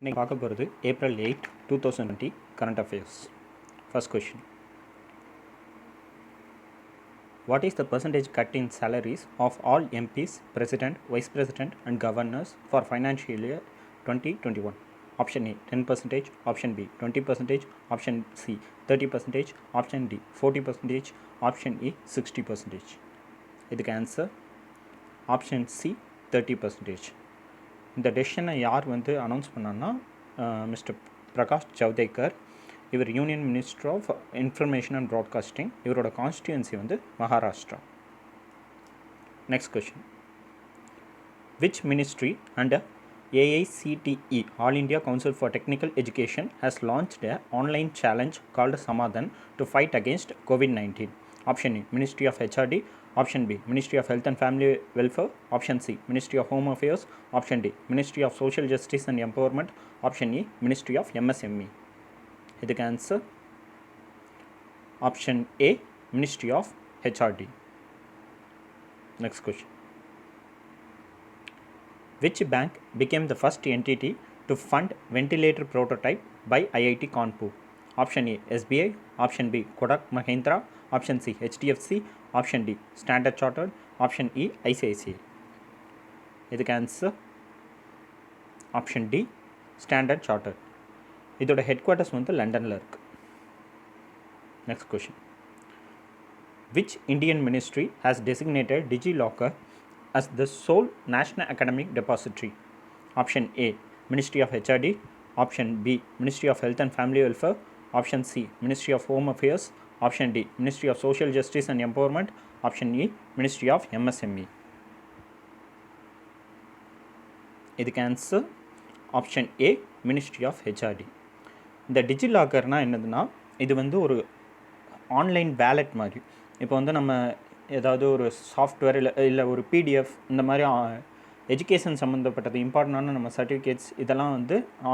இன்னைக்கு பார்க்க போகிறது April 8, 2020 current affairs. First question. What is the percentage cut in salaries of all MPs, President, Vice President and Governors for financial year 2021? Option A 10%, Option B 20%, Option C 30%, Option D 40%, Option E 60%. இதுக்கு answer option C 30%. இந்த டெசிஷனை யார் announce பண்ணான்னா mister Prakash Javadekar. இவர் union minister of information and broadcasting. இவரோட constituency Maharashtra. Next question. Which ministry and AICTE All India Council for Technical Education has launched an online challenge called Samadhan to fight against COVID-19? Option A Ministry of HRD, Option B Ministry of Health and Family Welfare, Option C Ministry of Home Affairs, Option D Ministry of Social Justice and Empowerment, Option E Ministry of MSME. இதுக்கு answer option A Ministry of HRD. Next question. Which bank became the first entity to fund ventilator prototype by IIT Kanpur? Option A SBI, Option B Kotak Mahindra, Option C HDFC, Option D Standard Chartered, Option E ICICI. இதுக்கு answer option D standard chartered. இதோட headquarters லண்டனில் இருக்குது. Next question. Which Indian ministry has designated DigiLocker as the sole national academic depository? Option A Ministry of HRD, Option B Ministry of Health and Family Welfare, Option C Ministry of Home Affairs, Option D Ministry of Social Justice and Empowerment, Option E Ministry of MSME. இதுக்கு answer option A ministry of HRD. இந்த டிஜிலாக்கர்னா என்னதுன்னா, இது ஒரு online wallet மாதிரி. இப்போ நம்ம ஏதாவது ஒரு சாஃப்ட்வேர் இல்லை ஒரு PDF இந்த மாதிரி எஜுகேஷன் சம்மந்தப்பட்டது இம்பார்ட்டண்டான நம்ம சர்டிஃபிகேட்ஸ் இதெல்லாம்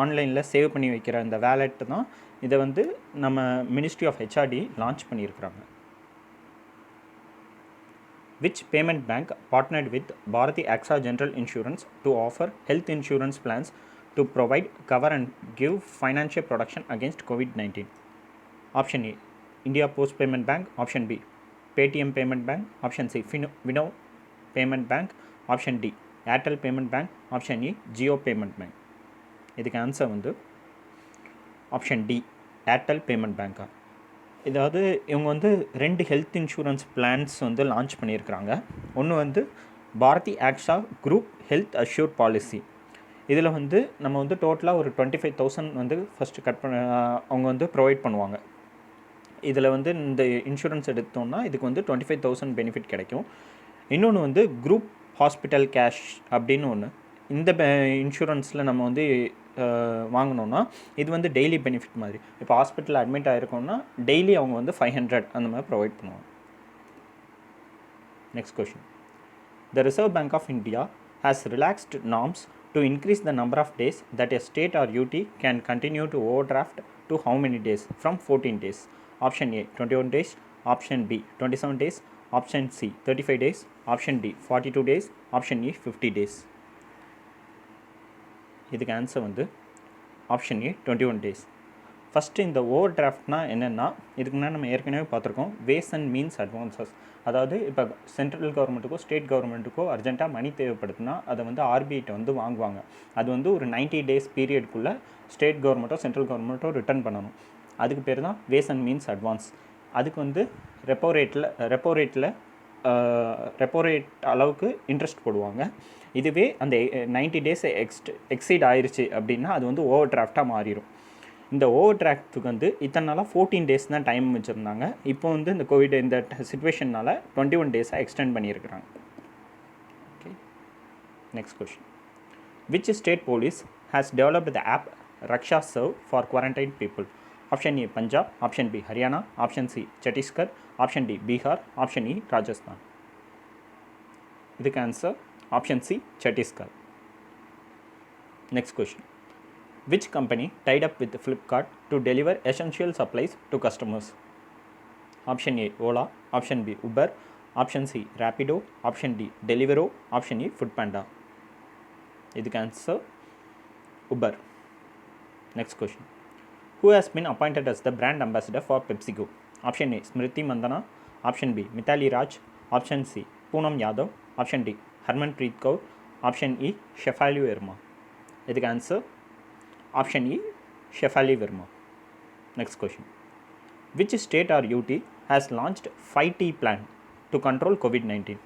ஆன்லைனில் சேவ் பண்ணி வைக்கிற இந்த வேலெட் தான். இதை நம்ம மினிஸ்ட்ரி ஆஃப் ஹெச்ஆர்டி லான்ச் பண்ணியிருக்கிறாங்க. Which payment bank partnered with Bharati AXA General Insurance to offer health insurance plans to provide cover and give financial protection against COVID-19? Option A India Post Payment Bank, Option B Paytm Payment Bank, Option C Vino Payment Bank, Option D Airtel Payment Bank, Option E Jio Payment Bank. இதுக்கு answer option D Airtel payment பேங்க்கா. இதாவது இவங்க ரெண்டு health insurance plans launch பண்ணியிருக்கிறாங்க. ஒன்று Bharti AXA group health assure policy. இதில் நம்ம டோட்டலாக ஒரு 25,000 ஃபஸ்ட்டு கட் பண்ண அவங்க ப்ரொவைட் பண்ணுவாங்க. இதில் இந்த இன்சூரன்ஸ் எடுத்தோம்னா இதுக்கு 25,000 பெனிஃபிட் கிடைக்கும். இன்னொன்று குரூப் ஹாஸ்பிட்டல் கேஷ் அப்படின்னு ஒன்று. இந்த இன்சூரன்ஸில் நம்ம வாங்கினோன்னா இது டெய்லி பெனிஃபிட் மாதிரி. இப்போ ஹாஸ்பிட்டலில் அட்மிட் ஆகிருக்கோம்னா டெய்லி அவங்க 500 அந்த மாதிரி ப்ரொவைட் பண்ணுவாங்க. Next question. The Reserve Bank of India has relaxed norms to increase the number of days that a state or UT can continue to overdraft to how many days from 14 days? Option A 21 days, Option B 27 days, Option C 35 days, Option D 42 days, Option E 50 days. இதுக்கு answer option ஏ 21 days. First இந்த over டிராஃப்ட்னா என்னென்னா, இதுக்கு முன்னாடி நம்ம ஏற்கனவே பார்த்துருக்கோம் ways and means advances. அதாவது இப்போ சென்ட்ரல் கவர்மெண்ட்டுக்கோ ஸ்டேட் கவர்மெண்ட்டுக்கோ அர்ஜென்ட்டாக மணி தேவைப்படுதுன்னா அதை RBIட்ட வாங்குவாங்க. அது ஒரு 90 days பீரியட்குள்ளே ஸ்டேட் கவர்மெண்ட்டோ சென்ட்ரல் கவர்மெண்ட்டோ ரிட்டர்ன் பண்ணணும். அதுக்கு பேர் தான் வேஸ் அண்ட் மீன்ஸ் அட்வான்ஸ். அதுக்கு ரெப்போ ரேட் அளவுக்கு இன்ட்ரெஸ்ட் போடுவாங்க. இதுவே அந்த 90 days எக்ஸீட் ஆயிடுச்சு அப்படின்னா அது ஓவர் டிராஃப்டாக மாறிடும். இந்த ஓவர் டிராஃப்ட்டுக்கு இத்தனை நாளாக 14 days தான் டைம் வச்சுருந்தாங்க. இப்போ இந்த கோவிட் இந்த சிச்சுவேஷனால் 21 days எக்ஸ்டெண்ட் பண்ணியிருக்கிறாங்க. Okay, next question. Which state police has developed the app Raksha serve for quarantine people? Option A Punjab, option B Haryana, option C Chhattisgarh, option D Bihar, option E Rajasthan. இதுக்கு answer option C Chhattisgarh. Next question. Which company tied up with Flipkart to deliver essential supplies to customers? Option A Ola, Option B Uber, Option C Rapido, Option D Deliveroo, Option E Foodpanda. இதுக்கு answer Uber. Next question. Who has been appointed as the brand ambassador for PepsiCo? Option A, Smriti Mandana. Option B, Mithali Raj. Option C, Poonam Yadav. Option D, Harmanpreet Kaur. Option E, Shefali Verma. இதுக்கு answer option E, Shefali Verma. Next question. Which state or UT has launched 5T plan to control COVID-19?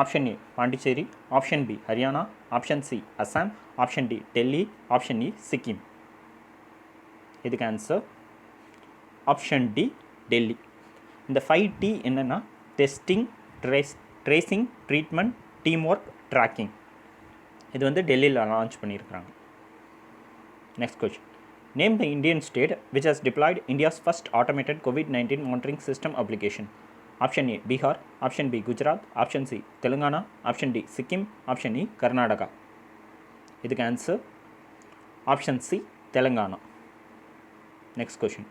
Option A, Pondicherry. Option B, Haryana. Option C, Assam. Option D, Delhi. Option E, Sikkim. இதுக்கு answer option D, Delhi. இந்த 5T என்னென்னா testing, tracing, treatment, team work, tracking. இது வந்து டெல்லியில் launch பண்ணியிருக்கிறாங்க. Next question. Name the Indian state which has deployed India's first automated COVID-19 monitoring system application. Option A, Bihar. Option B, Gujarat. Option C, Telangana. Option D, Sikkim. Option E, Karnataka. இதுக்கு answer option C, Telangana. Next question.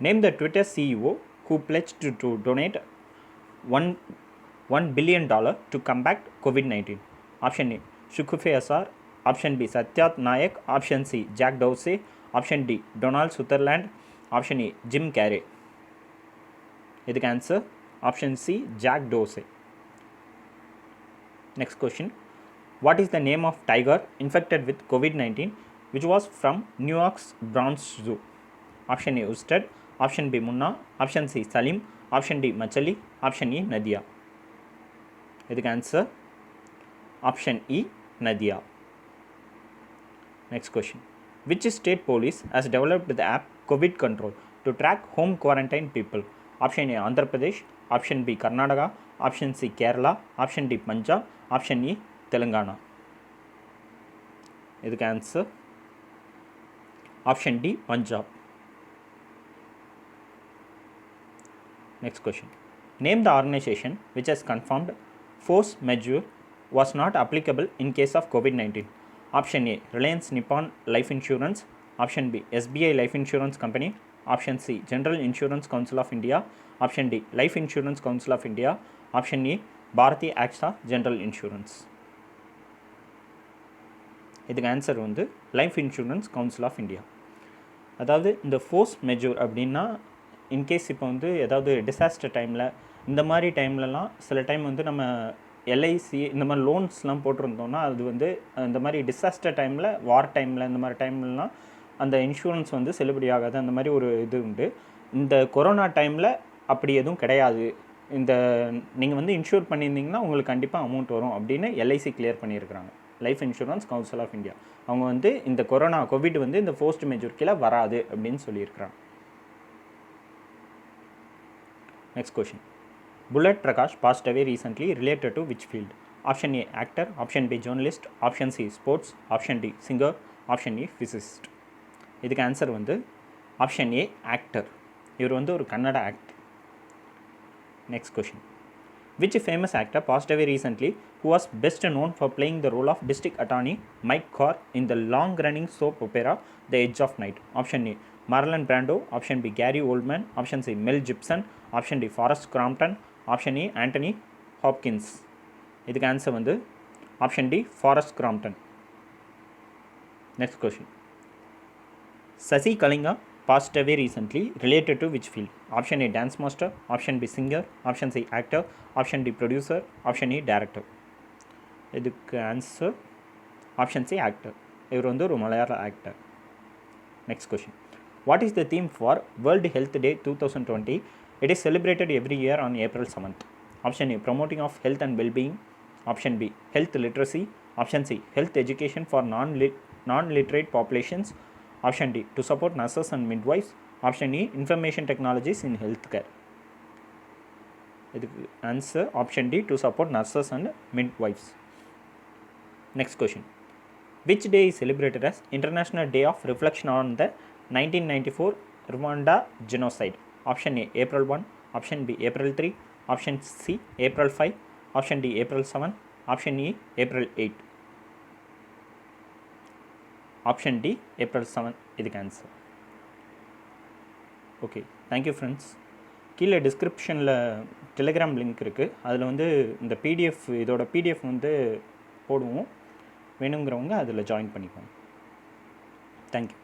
Name the Twitter CEO who pledged to donate $1 billion to combat COVID-19. Option A, Shukufé Azar. Option B, Satyath Nayak. Option C, Jack Dorsey. Option D, Donald Sutherland. Option E, Jim Carrey. இதுக்கு answer option C, Jack Dorsey. Next question. What is the name of tiger infected with COVID-19 which was from New York's Bronx Zoo? Option A, Usted. Option B, Munna. Option C, Salim. Option D, Machali. Option E, Nadia. இதுக்கு answer option E, Nadia. Next question. Which state police has developed the app COVID Control to track home quarantine people? Option A, Andhra Pradesh. Option B, Karnataka. Option C, Kerala. Option D, Punjab. Option E, Telangana. இதுக்கு answer option D, Punjab. Next question. Name the organization which has confirmed force majeure was not applicable in case of COVID-19. Option A, Reliance Nippon Life Insurance. Option B, SBI Life Insurance Company. Option C, General Insurance Council of India. Option D, Life Insurance Council of India. Option E, Bharati AXA General Insurance. இதுக்கு answer வந்து life insurance council of India. அதாவது இந்த force மெஜூர் அப்படின்னா in case இப்போ வந்து ஏதாவது disaster டைமில் இந்த மாதிரி டைம்லலாம் சில டைம் வந்து நம்ம எல்ஐசி இந்த மாதிரி லோன்ஸ்லாம் போட்டிருந்தோம்னா அது வந்து இந்த மாதிரி டிசாஸ்டர் டைமில், வார் டைமில், இந்த மாதிரி டைம்லலாம் அந்த இன்சூரன்ஸ் வந்து செல்லுபடி ஆகாது. அந்த மாதிரி ஒரு இது உண்டு. இந்த கொரோனா டைமில் அப்படி எதுவும் கிடையாது. இந்த நீங்கள் வந்து இன்சூர் பண்ணியிருந்தீங்கன்னா உங்களுக்கு கண்டிப்பாக அமௌண்ட் வரும் அப்படின்னு எல்ஐசி கிளியர் பண்ணியிருக்கிறாங்க. Life insurance council of India அவங்க வந்து இந்த கொரோனா கோவிட் வந்து இந்த ஃபோர்ஸ்ட் மெஜூர் கீழே வராது அப்படின்னு சொல்லியிருக்கிறாங்க. Next question. Bullet Prakash passed away recently, related to which field? Option A, actor. Option B, journalist. Option C, sports. Option D, singer. Option E, physicist. இதுக்கு ஆன்சர் வந்து ஆப்ஷன் ஏ, ஆக்டர். இவர் வந்து ஒரு Kannada actor. Next question. Which famous actor passed away recently who was best known for playing the role of district attorney Mike Carr in the long-running soap opera The Edge of Night? Option A, Marlon Brando. Option B, Gary Oldman. Option C, Mel Gibson. Option D, Forrest Crompton. Option E, Anthony Hopkins. இதுக்கு answer வந்து option D, Forrest Crompton. Next question. Sasi Kalinga passed away recently, related to which field? Option A, dance master. Option B, singer. Option C, actor. Option D, producer. Option E, director. இதுக்கு answer option C, actor. இவர் வந்து ஒரு மலையாள actor. Next question. What is the theme for World Health Day 2020? It is celebrated every year on April 7th. Option A, promoting of health and well-being. Option B, health literacy. Option C, health education for non-literate populations. Option D, to support nurses and midwives. Option E, information technologies in healthcare. இதுக்கு answer option D, to support nurses and midwives. Next question. Which day is celebrated as International Day of Reflection on the 1994 Rwanda Genocide? Option A, April 1. Option B, April 3. Option C, April 5. Option D, April 7. Option E, April 8. Option D, April 7. இதுக்கு answer. Okay, thank you friends. கீழே டிஸ்கிரிப்ஷனில் Telegram link இருக்குது. அதில் வந்து இந்த PDF, இதோட PDF வந்து போடுவோம். வேணுங்கிறவங்க அதில் ஜாயின் பண்ணிக்கோங்க. தேங்க்யூ.